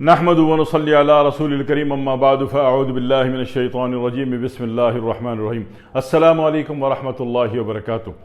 नहमदु व नसल्ली अला रसूलिल करीम अम्मा बाद फ़अऊज़ु बिल्लाहि मिनश शैतानिर रजीम बिस्मिल्लाहिर रहमानिर रहीम। अस्सलामु अलैकुम व रहमतुल्लाहि व बरकातुहू।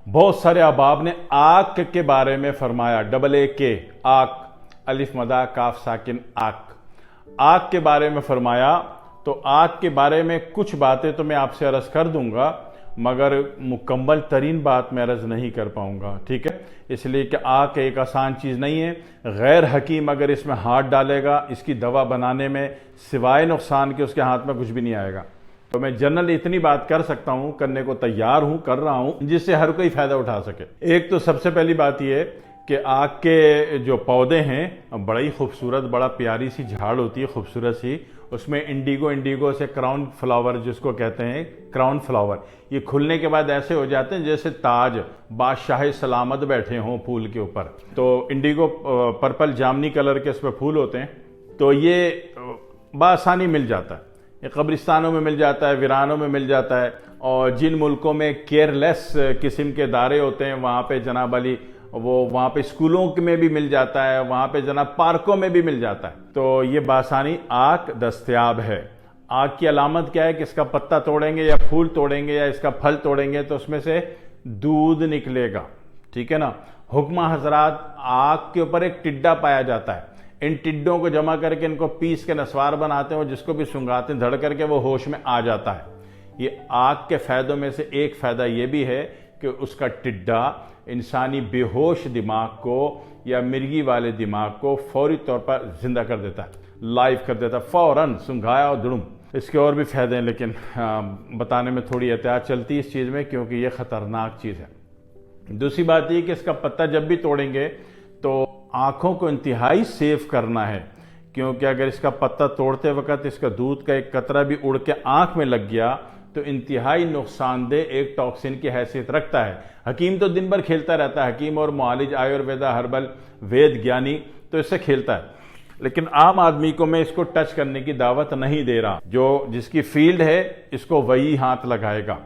बहुत सारे अहबाब ने आक के बारे में फरमाया, डबल ए के आक, अलिफ मदा काफ साकिन आक के बारे में फरमाया। तो आक के बारे में कुछ बातें तो मैं आपसे अर्ज़ कर दूंगा, मगर मुकम्मल तरीन बात मैं अर्ज़ नहीं कर पाऊंगा, ठीक है। इसलिए कि आक एक आसान चीज़ नहीं है। गैर हकीम अगर इसमें हाथ डालेगा, इसकी दवा बनाने में सिवाय नुकसान के उसके हाथ में कुछ भी नहीं आएगा। तो मैं जनरल इतनी बात कर सकता हूँ, करने को तैयार हूँ, कर रहा हूँ, जिससे हर कोई फ़ायदा उठा सके। एक तो सबसे पहली बात यह कि आक के जो पौधे हैं बड़ा ही खूबसूरत, बड़ा प्यारी सी झाड़ होती है, खूबसूरत सी। उसमें इंडिगो से क्राउन फ्लावर जिसको कहते हैं, क्राउन फ्लावर, ये खुलने के बाद ऐसे हो जाते हैं जैसे ताज, बादशाह सलामत बैठे हों फूल के ऊपर। तो इंडिगो पर्पल जामनी कलर के इसमें फूल होते हैं। तो ये बआसानी मिल जाता है, ये कब्रिस्तानों में मिल जाता है, वीरानों में मिल जाता है। और जिन मुल्कों में केयरलेस किस्म के दायरे होते हैं वहाँ पे जनाब अली वो वहाँ पे स्कूलों में भी मिल जाता है, वहाँ पे जनाब पार्कों में भी मिल जाता है। तो ये बासानी आक दस्तयाब है। आक की अलामत क्या है कि इसका पत्ता तोड़ेंगे या फूल तोड़ेंगे या इसका फल तोड़ेंगे तो उसमें से दूध निकलेगा, ठीक है ना। हुक्मा हजरात, आक के ऊपर एक टिड्डा पाया जाता है। इन टिड्डों को जमा करके इनको पीस के नस्वार बनाते हैं और जिसको भी सुंघाते हैं धड़ करके वो होश में आ जाता है। ये आक के फ़ायदों में से एक फ़ायदा ये भी है कि उसका टिड्डा इंसानी बेहोश दिमाग को या मिर्गी वाले दिमाग को फौरी तौर पर जिंदा कर देता है, लाइव कर देता है, फौरन सुंघाया और दुड़ुम। इसके और भी फ़ायदे हैं, लेकिन बताने में थोड़ी एहतियात चलती है इस चीज़ में, क्योंकि ये ख़तरनाक चीज़ है। दूसरी बात ये कि इसका पत्ता जब भी तोड़ेंगे तो आँखों को इंतहाई सेफ करना है, क्योंकि अगर इसका पत्ता तोड़ते वक्त इसका दूध का एक कतरा भी उड़ के आँख में लग गया तो इंतहाई नुकसानदेह एक टॉक्सिन की हैसियत रखता है। हकीम तो दिन भर खेलता रहता है, हकीम और मुआलिज, आयुर्वेदा, हर्बल, वेद ज्ञानी तो इससे खेलता है, लेकिन आम आदमी को मैं इसको टच करने की दावत नहीं दे रहा। जो जिसकी फील्ड है इसको वही हाथ लगाएगा।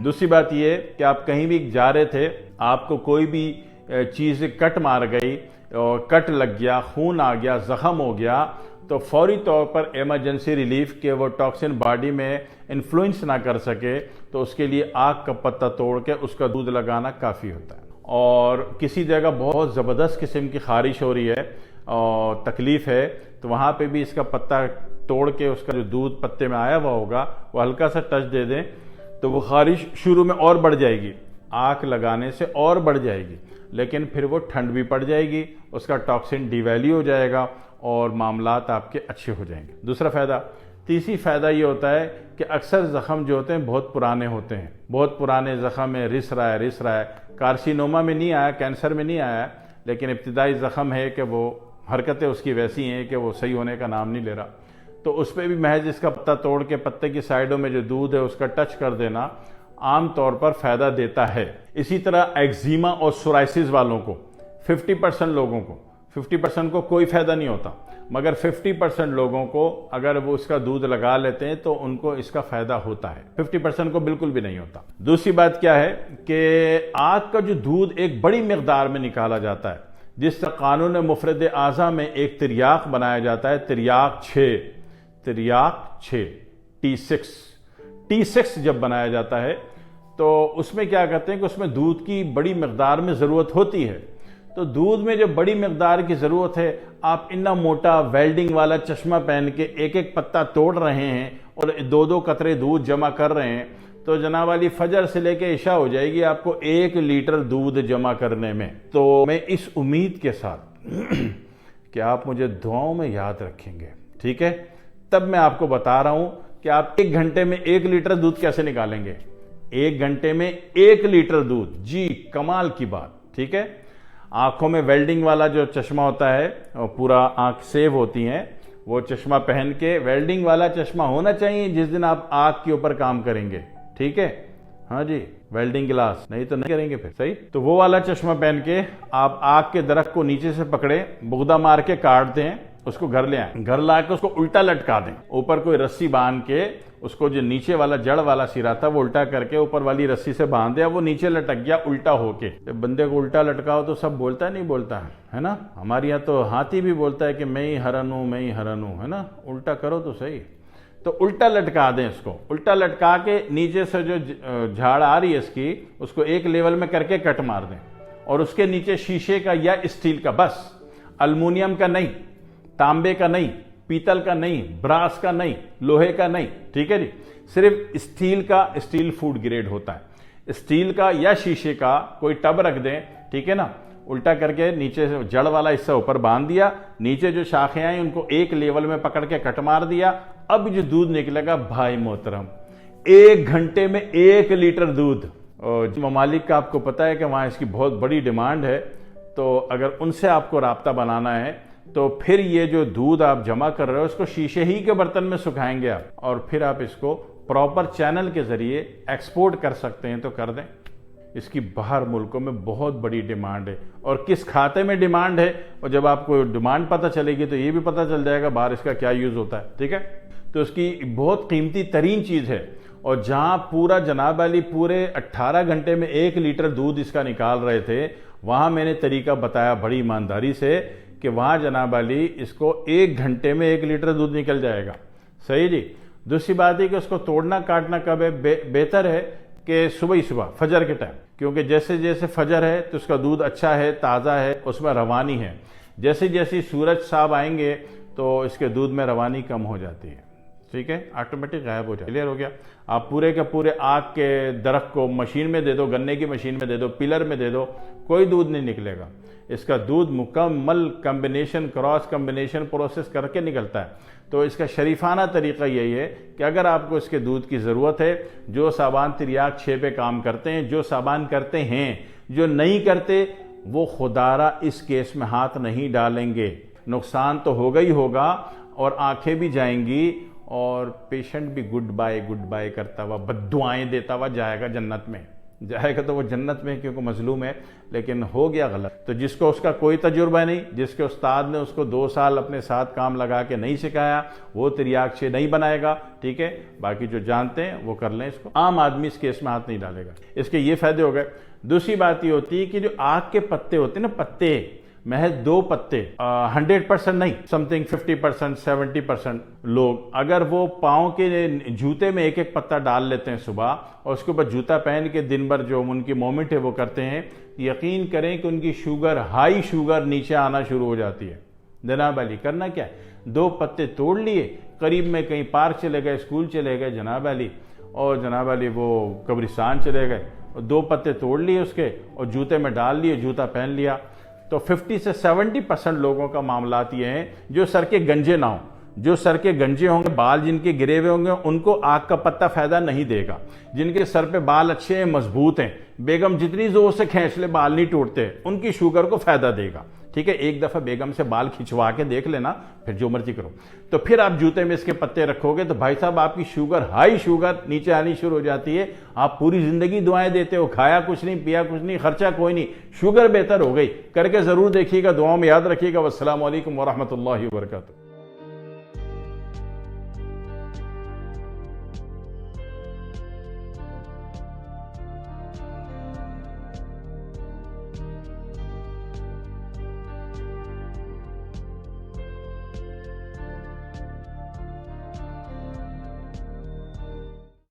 दूसरी बात यह कि आप कहीं भी जा रहे थे, आपको कोई भी चीज़ कट मार गई और कट लग गया, खून आ गया, ज़ख़म हो गया, तो फौरी तौर पर इमरजेंसी रिलीफ के वो टॉक्सिन बॉडी में इन्फ्लुएंस ना कर सके तो उसके लिए आक का पत्ता तोड़ के उसका दूध लगाना काफ़ी होता है। और किसी जगह बहुत ज़बरदस्त किस्म की खारिश हो रही है और तकलीफ़ है, तो वहाँ पे भी इसका पत्ता तोड़ के उसका जो दूध पत्ते में आया हुआ होगा वो हल्का सा टच दे दें तो वो खारिश शुरू में और बढ़ जाएगी, आक लगाने से और बढ़ जाएगी, लेकिन फिर वो ठंड भी पड़ जाएगी, उसका टॉक्सिन डिवैल्यू हो जाएगा और मामलात आपके अच्छे हो जाएंगे। दूसरा फ़ायदा, तीसरी फ़ायदा ये होता है कि अक्सर ज़ख़म जो होते हैं बहुत पुराने होते हैं, बहुत पुराने ज़ख़म है, रिस रहा है, कार्सिनोमा में नहीं आया, कैंसर में नहीं आया, लेकिन इब्तिदाई ज़ख़म है कि वो हरकतें उसकी वैसी हैं कि वो सही होने का नाम नहीं ले रहा। तो उस पर भी महज इसका पत्ता तोड़ के पत्ते की साइडों में जो दूध है उसका टच कर देना आम तौर पर फ़ायदा देता है। इसी तरह एक्जिमा और सोराइसिस वालों को 50% लोगों को 50% को कोई फ़ायदा नहीं होता, मगर 50% लोगों को अगर वो इसका दूध लगा लेते हैं तो उनको इसका फ़ायदा होता है, 50% को बिल्कुल भी नहीं होता। दूसरी बात क्या है कि आक का जो दूध एक बड़ी मकदार में निकाला जाता है, जिस तरह कानून मुफरद आज़ा में एक तिरयाक बनाया जाता है, तिरयाक 6 T6 जब बनाया जाता है तो उसमें क्या कहते हैं कि उसमें दूध की बड़ी मकदार में ज़रूरत होती है। तो दूध में जब बड़ी मकदार की ज़रूरत है, आप इतना मोटा वेल्डिंग वाला चश्मा पहन के एक एक पत्ता तोड़ रहे हैं और 2-2 कतरे दूध जमा कर रहे हैं, तो जनाब वाली फजर से लेके इशा हो जाएगी आपको 1 लीटर दूध जमा करने में। तो मैं इस उम्मीद के साथ कि आप मुझे दुआओं में याद रखेंगे, ठीक है, तब मैं आपको बता रहा हूं कि आप 1 घंटे में 1 लीटर दूध कैसे निकालेंगे। 1 घंटे में 1 लीटर दूध, जी कमाल की बात, ठीक है। आंखों में वेल्डिंग वाला जो चश्मा होता है, पूरा आंख सेव होती हैं, वो चश्मा पहन के, वेल्डिंग वाला चश्मा होना चाहिए जिस दिन आप आंख के ऊपर काम करेंगे, ठीक है, हाँ जी, वेल्डिंग ग्लास, नहीं तो नहीं करेंगे फिर, सही। तो वो वाला चश्मा पहन के आप आग के दरख्त को नीचे से पकड़े, बुगदा मार के काट दें उसको घर ले आए, घर ला के उसको उल्टा लटका दें, ऊपर कोई रस्सी बांध के उसको जो नीचे वाला जड़ वाला सिरा था वो उल्टा करके ऊपर वाली रस्सी से बांध दिया, वो नीचे लटक गया उल्टा होके। जब बंदे को उल्टा लटकाओ तो सब बोलता है नहीं बोलता है ना। हमारे यहाँ तो हाथी भी बोलता है कि मैं ही हरन हूँ, मैं ही हरन हूँ, है ना। उल्टा करो तो सही। तो उल्टा लटका दें इसको, उल्टा लटका के नीचे से जो झाड़ आ रही है इसकी उसको एक लेवल में करके कट मार दें, और उसके नीचे शीशे का या स्टील का, बस अल्मुनियम का नहीं, तांबे का नहीं, पीतल का नहीं, ब्रास का नहीं, लोहे का नहीं, ठीक है जी, सिर्फ स्टील का। स्टील फूड ग्रेड होता है, स्टील का या शीशे का कोई टब रख दें, ठीक है ना। उल्टा करके नीचे से जड़ वाला हिस्सा ऊपर बांध दिया, नीचे जो शाखें आई उनको एक लेवल में पकड़ के कट मार दिया। अब जो दूध निकलेगा भाई मोहतरम, 1 घंटे में 1 लीटर दूध। और ममालिक का आपको पता है कि वहाँ इसकी बहुत बड़ी डिमांड है, तो अगर उनसे आपको राब्ता बनाना है तो फिर ये जो दूध आप जमा कर रहे हो इसको शीशे ही के बर्तन में सुखाएंगे आप, और फिर आप इसको प्रॉपर चैनल के जरिए एक्सपोर्ट कर सकते हैं तो कर दें। इसकी बाहर मुल्कों में बहुत बड़ी डिमांड है, और किस खाते में डिमांड है, और जब आपको डिमांड पता चलेगी तो ये भी पता चल जाएगा बाहर इसका क्या यूज़ होता है, ठीक है। तो इसकी बहुत कीमती तरीन चीज़ है, और जहाँ पूरा जनाब वाली पूरे 18 घंटे में 1 लीटर दूध इसका निकाल रहे थे, वहाँ मैंने तरीका बताया बड़ी ईमानदारी से कि वहाँ जनाब वाली इसको 1 घंटे में 1 लीटर दूध निकल जाएगा, सही जी। दूसरी बात है कि उसको तोड़ना काटना कब है, बेहतर है कि सुबह ही सुबह फजर के टाइम, क्योंकि जैसे जैसे फजर है तो उसका दूध अच्छा है, ताज़ा है, उसमें रवानी है। जैसे जैसे सूरज साहब आएंगे तो इसके दूध में रवानी कम हो जाती है, ठीक है, ऑटोमेटिक गायब हो जाए। क्लियर हो गया। आप पूरे के पूरे आग के दरख्त को मशीन में दे दो, गन्ने की मशीन में दे दो, पिलर में दे दो, कोई दूध नहीं निकलेगा। इसका दूध मुकम्मल कम्बिनेशन, क्रॉस कम्बिनेशन प्रोसेस करके निकलता है। तो इसका शरीफाना तरीका यही है कि अगर आपको इसके दूध की ज़रूरत है, जो साबान तिरियाक 6 पे काम करते हैं, जो साबान करते हैं, जो नहीं करते वो खुदारा इस केस में हाथ नहीं डालेंगे। नुकसान तो होगा ही होगा, और आंखें भी जाएंगी, और पेशेंट भी गुड बाय करता हुआ, बद्दुआएं देता हुआ जाएगा जन्नत में। जाएगा तो वो जन्नत में क्योंकि मजलूम है, लेकिन हो गया गलत। तो जिसको उसका कोई तजुर्बा नहीं, जिसके उस्ताद ने उसको 2 साल अपने साथ काम लगा के नहीं सिखाया, वो तिरियाक से नहीं बनाएगा, ठीक है। बाकी जो जानते हैं वो कर लें इसको। आम आदमी इस केस में हाथ नहीं डालेगा। इसके ये फायदे हो गए। दूसरी बात ये होती है कि जो आग के पत्ते होते हैं ना, पत्ते महज 2 पत्ते, 100% नहीं, समथिंग 50%, 70% लोग अगर वो पाँव के जूते में 1-1 पत्ता डाल लेते हैं सुबह, और उसके ऊपर जूता पहन के दिन भर जो उनकी मोमेंट है वो करते हैं, यकीन करें कि उनकी शुगर, हाई शुगर नीचे आना शुरू हो जाती है। जनाब अली करना क्या है, 2 पत्ते तोड़ लिए, करीब में कहीं पार्क चले गए, स्कूल चले गए जनाब अली, और जनाब अली वो कब्रिस्तान चले गए, और 2 पत्ते तोड़ लिए उसके और जूते में डाल लिए, जूता पहन लिया। तो 50 से 70% लोगों का मामलात ये हैं जो सर के गंजे ना हो। जो सर के गंजे होंगे, बाल जिनके गिरे हुए होंगे, उनको आग का पत्ता फायदा नहीं देगा। जिनके सर पे बाल अच्छे हैं, मजबूत हैं, बेगम जितनी जोर से खींच ले बाल नहीं टूटते, उनकी शुगर को फायदा देगा, ठीक है। एक दफा बेगम से बाल खिंचवा के देख लेना, फिर जो मर्जी करो। तो फिर आप जूते में इसके पत्ते रखोगे तो भाई साहब आपकी शुगर, हाई शुगर नीचे आनी शुरू हो जाती है। आप पूरी जिंदगी दुआएं देते हो, खाया कुछ नहीं, पिया कुछ नहीं, खर्चा कोई नहीं, शुगर बेहतर हो गई। करके जरूर देखिएगा, दुआओं में याद रखिएगा। वस्सलामु अलैकुम वरहमतुल्लाहि वबरकातुहू।